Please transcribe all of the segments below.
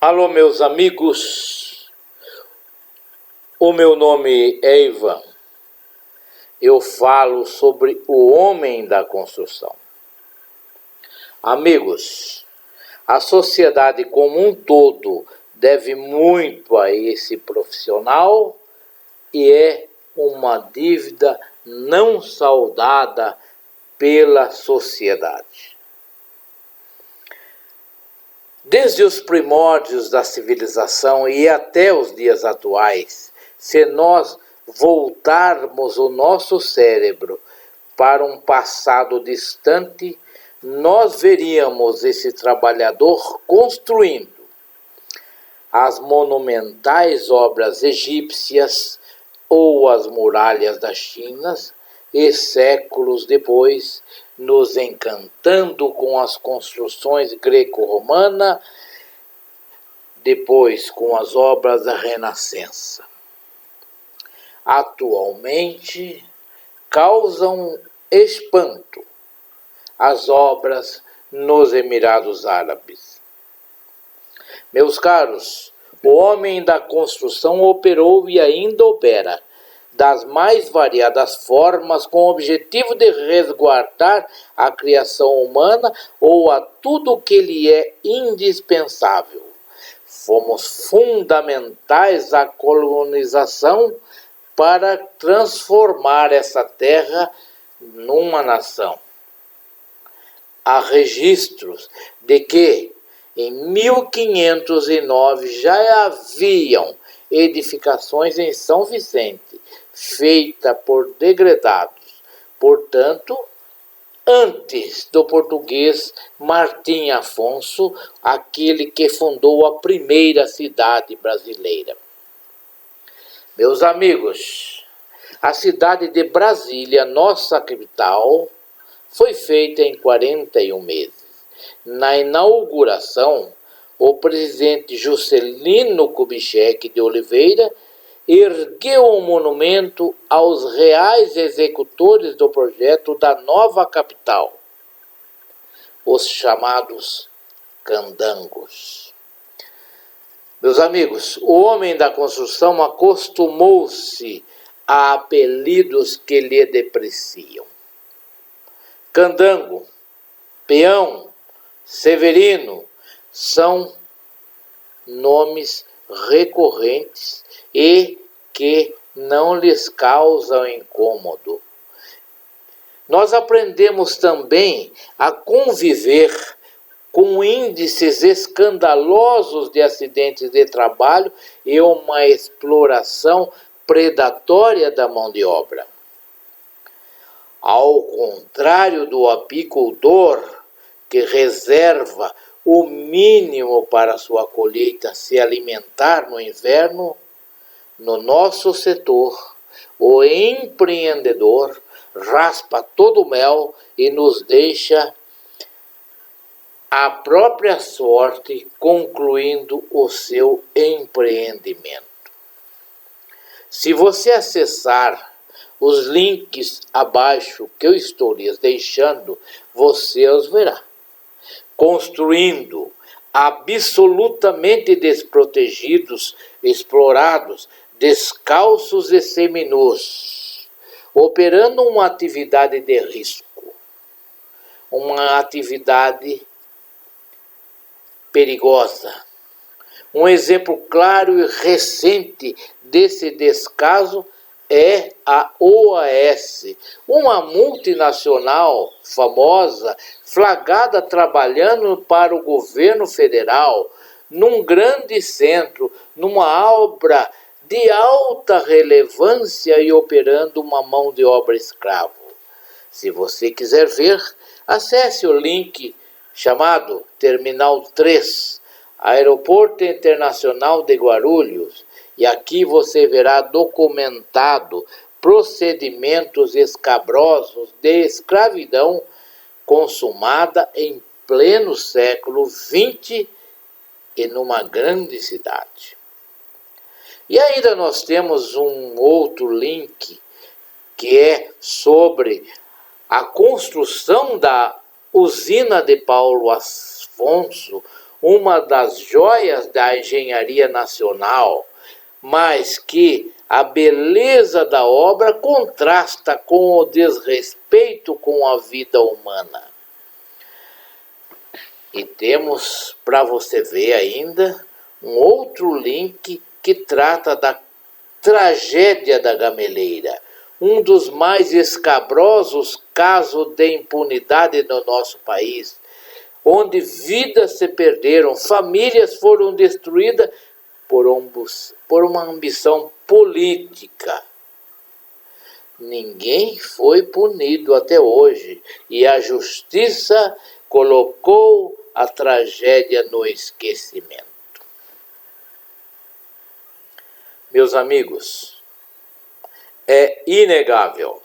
Alô, meus amigos, o meu nome é Ivan. Eu falo sobre o homem da construção. Amigos, a sociedade como um todo deve muito a esse profissional e é uma dívida não saldada pela sociedade. Desde os primórdios da civilização e até os dias atuais, se nós voltarmos o nosso cérebro para um passado distante, nós veríamos esse trabalhador construindo as monumentais obras egípcias ou as muralhas da China, e séculos depois, nos encantando com as construções greco-romana, depois com as obras da Renascença. Atualmente, causam espanto as obras nos Emirados Árabes. Meus caros, o homem da construção operou e ainda opera das mais variadas formas com o objetivo de resguardar a criação humana ou a tudo que lhe é indispensável. Fomos fundamentais à colonização para transformar essa terra numa nação. Há registros de que em 1509 já haviam edificações em São Vicente, feita por degredados, portanto, antes do português Martim Afonso, aquele que fundou a primeira cidade brasileira. Meus amigos, a cidade de Brasília, nossa capital, foi feita em 41 meses. Na inauguração, o presidente Juscelino Kubitschek de Oliveira ergueu um monumento aos reais executores do projeto da nova capital, os chamados candangos. Meus amigos, o homem da construção acostumou-se a apelidos que lhe depreciam. Candango, peão, Severino são nomes recorrentes e que não lhes causam incômodo. Nós aprendemos também a conviver com índices escandalosos de acidentes de trabalho e uma exploração predatória da mão de obra. Ao contrário do apicultor, que reserva o mínimo para sua colheita se alimentar no inverno, no nosso setor, o empreendedor raspa todo o mel e nos deixa à própria sorte, concluindo o seu empreendimento. Se você acessar os links abaixo que eu estou lhes deixando, você os verá. Construindo absolutamente desprotegidos, explorados, descalços e seminus, operando uma atividade de risco, uma atividade perigosa. Um exemplo claro e recente desse descaso é a OAS, uma multinacional famosa, flagrada trabalhando para o governo federal, num grande centro, numa obra de alta relevância e operando uma mão de obra escravo. Se você quiser ver, acesse o link chamado Terminal 3, Aeroporto Internacional de Guarulhos, e aqui você verá documentado procedimentos escabrosos de escravidão consumada em pleno século XX e numa grande cidade. E ainda nós temos um outro link que é sobre a construção da usina de Paulo Afonso, uma das joias da engenharia nacional, mas que a beleza da obra contrasta com o desrespeito com a vida humana. E temos para você ver ainda um outro link que trata da tragédia da Gameleira, um dos mais escabrosos casos de impunidade no nosso país, onde vidas se perderam, famílias foram destruídas por uma ambição política. Ninguém foi punido até hoje e a justiça colocou a tragédia no esquecimento. Meus amigos, é inegável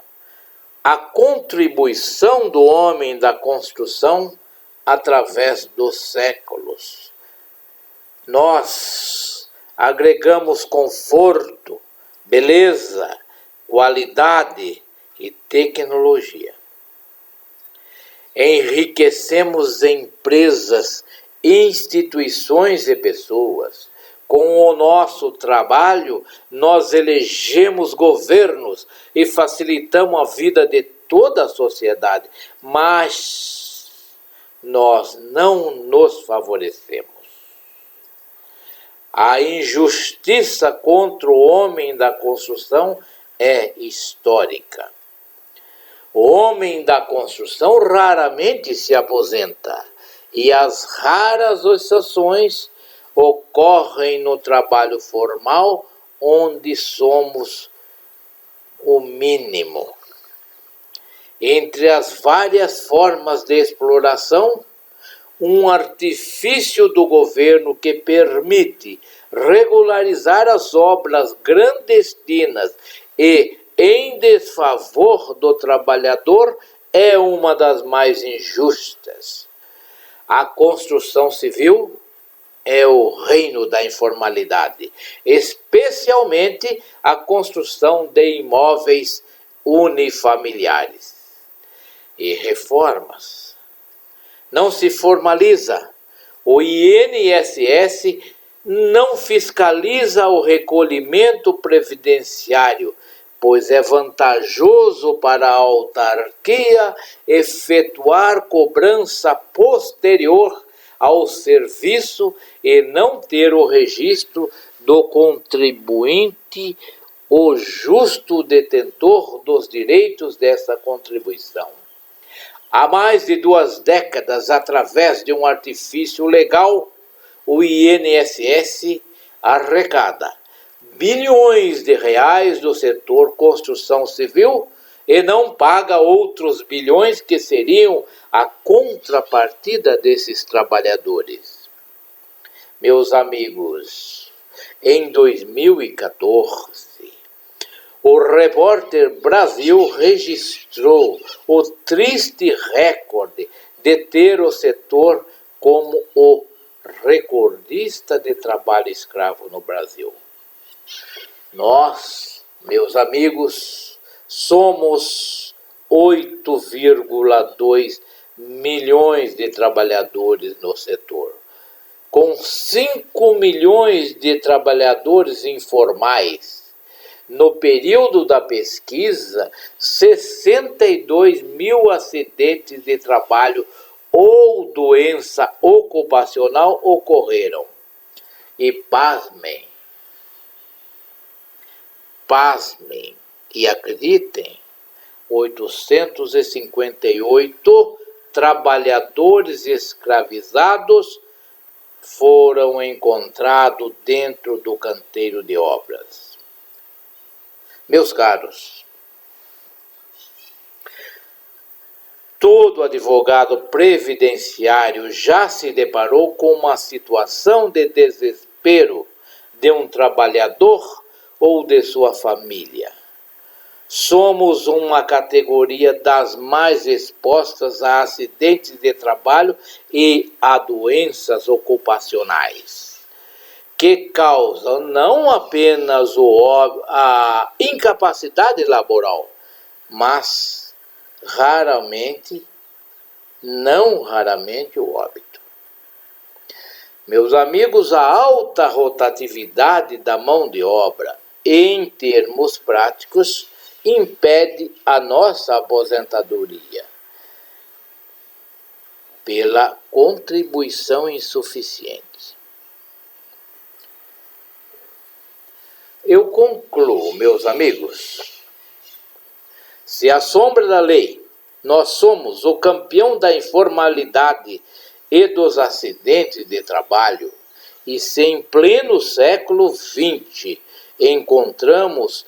a contribuição do homem da construção através dos séculos. Nós agregamos conforto, beleza, qualidade e tecnologia. Enriquecemos empresas, instituições e pessoas. Com o nosso trabalho, nós elegemos governos e facilitamos a vida de toda a sociedade, mas nós não nos favorecemos. A injustiça contra o homem da construção é histórica. O homem da construção raramente se aposenta, e as raras exceções ocorrem no trabalho formal, onde somos o mínimo. Entre as várias formas de exploração, um artifício do governo que permite regularizar as obras clandestinas e em desfavor do trabalhador é uma das mais injustas. A construção civil é o reino da informalidade, especialmente a construção de imóveis unifamiliares e reformas. Não se formaliza. O INSS não fiscaliza o recolhimento previdenciário, pois é vantajoso para a autarquia efetuar cobrança posterior ao serviço e não ter o registro do contribuinte, o justo detentor dos direitos dessa contribuição. Há mais de 2 décadas, através de um artifício legal, o INSS arrecada bilhões de reais do setor construção civil e não paga outros bilhões que seriam a contrapartida desses trabalhadores. Meus amigos, em 2014, o Repórter Brasil registrou o triste recorde de ter o setor como o recordista de trabalho escravo no Brasil. Nós, meus amigos, somos 8,2 milhões de trabalhadores no setor, com 5 milhões de trabalhadores informais. No período da pesquisa, 62 mil acidentes de trabalho ou doença ocupacional ocorreram. E pasmem e acreditem, 858 trabalhadores escravizados foram encontrados dentro do canteiro de obras. Meus caros, todo advogado previdenciário já se deparou com uma situação de desespero de um trabalhador ou de sua família. Somos uma categoria das mais expostas a acidentes de trabalho e a doenças ocupacionais, que causam não apenas a incapacidade laboral, mas não raramente o óbito. Meus amigos, a alta rotatividade da mão de obra, em termos práticos, impede a nossa aposentadoria pela contribuição insuficiente. Eu concluo, meus amigos, se à sombra da lei nós somos o campeão da informalidade e dos acidentes de trabalho, e se em pleno século XX encontramos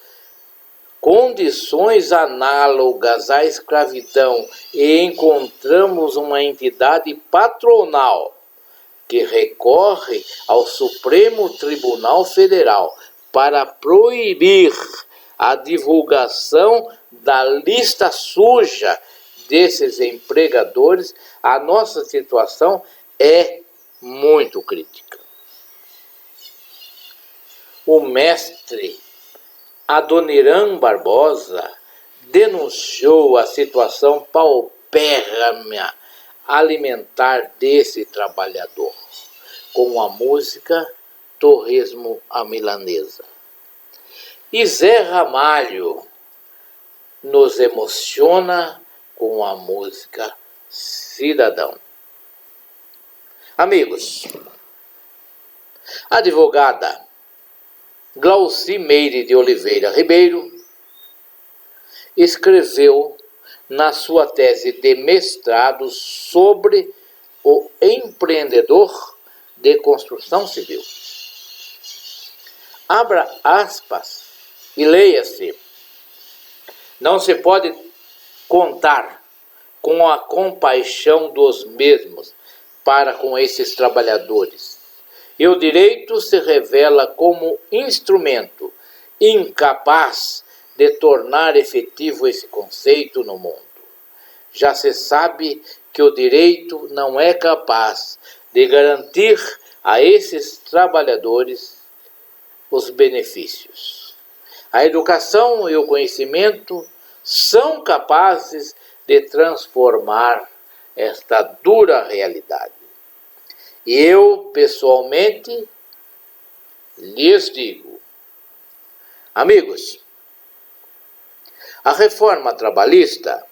condições análogas à escravidão e encontramos uma entidade patronal que recorre ao Supremo Tribunal Federal para proibir a divulgação da lista suja desses empregadores, a nossa situação é muito crítica. O mestre Adoniran Barbosa denunciou a situação paupérrima alimentar desse trabalhador com a música Torresmo à Milanesa. E Zé Ramalho nos emociona com a música Cidadão. Amigos, a advogada Glauci Meire de Oliveira Ribeiro escreveu na sua tese de mestrado sobre o empreendedor de construção civil. Abra aspas e leia-se. Não se pode contar com a compaixão dos mesmos para com esses trabalhadores. E o direito se revela como instrumento incapaz de tornar efetivo esse conceito no mundo. Já se sabe que o direito não é capaz de garantir a esses trabalhadores os benefícios. A educação e o conhecimento são capazes de transformar esta dura realidade. E eu, pessoalmente, lhes digo, amigos, a reforma trabalhista,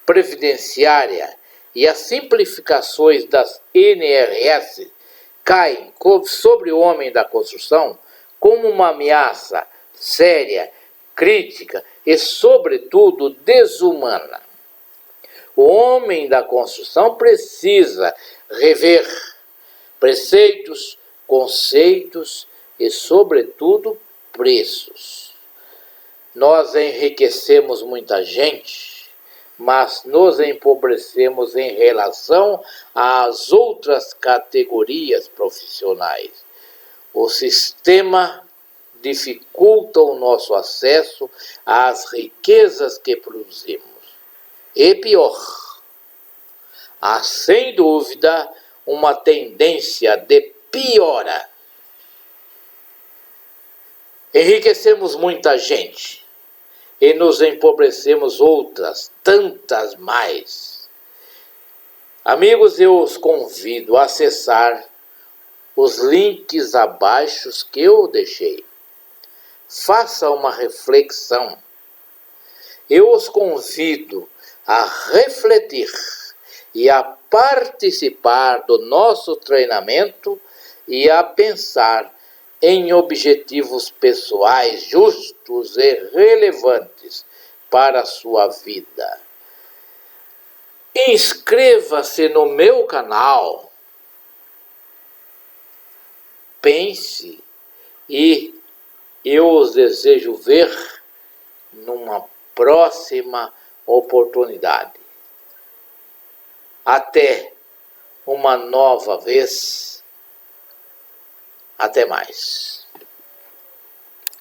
previdenciária e as simplificações das NRS caem sobre o homem da construção como uma ameaça séria, crítica e, sobretudo, desumana. O homem da construção precisa rever preceitos, conceitos e, sobretudo, preços. Nós enriquecemos muita gente, mas nos empobrecemos em relação às outras categorias profissionais. O sistema dificulta o nosso acesso às riquezas que produzimos. E pior, há sem dúvida uma tendência de piora. Enriquecemos muita gente e nos empobrecemos outras, tantas mais. Amigos, eu os convido a acessar os links abaixo que eu deixei. Faça uma reflexão. Eu os convido a refletir e a participar do nosso treinamento e a pensar em objetivos pessoais justos e relevantes para a sua vida. Inscreva-se no meu canal. Pense e eu os desejo ver numa próxima oportunidade. Até uma nova vez. Até mais.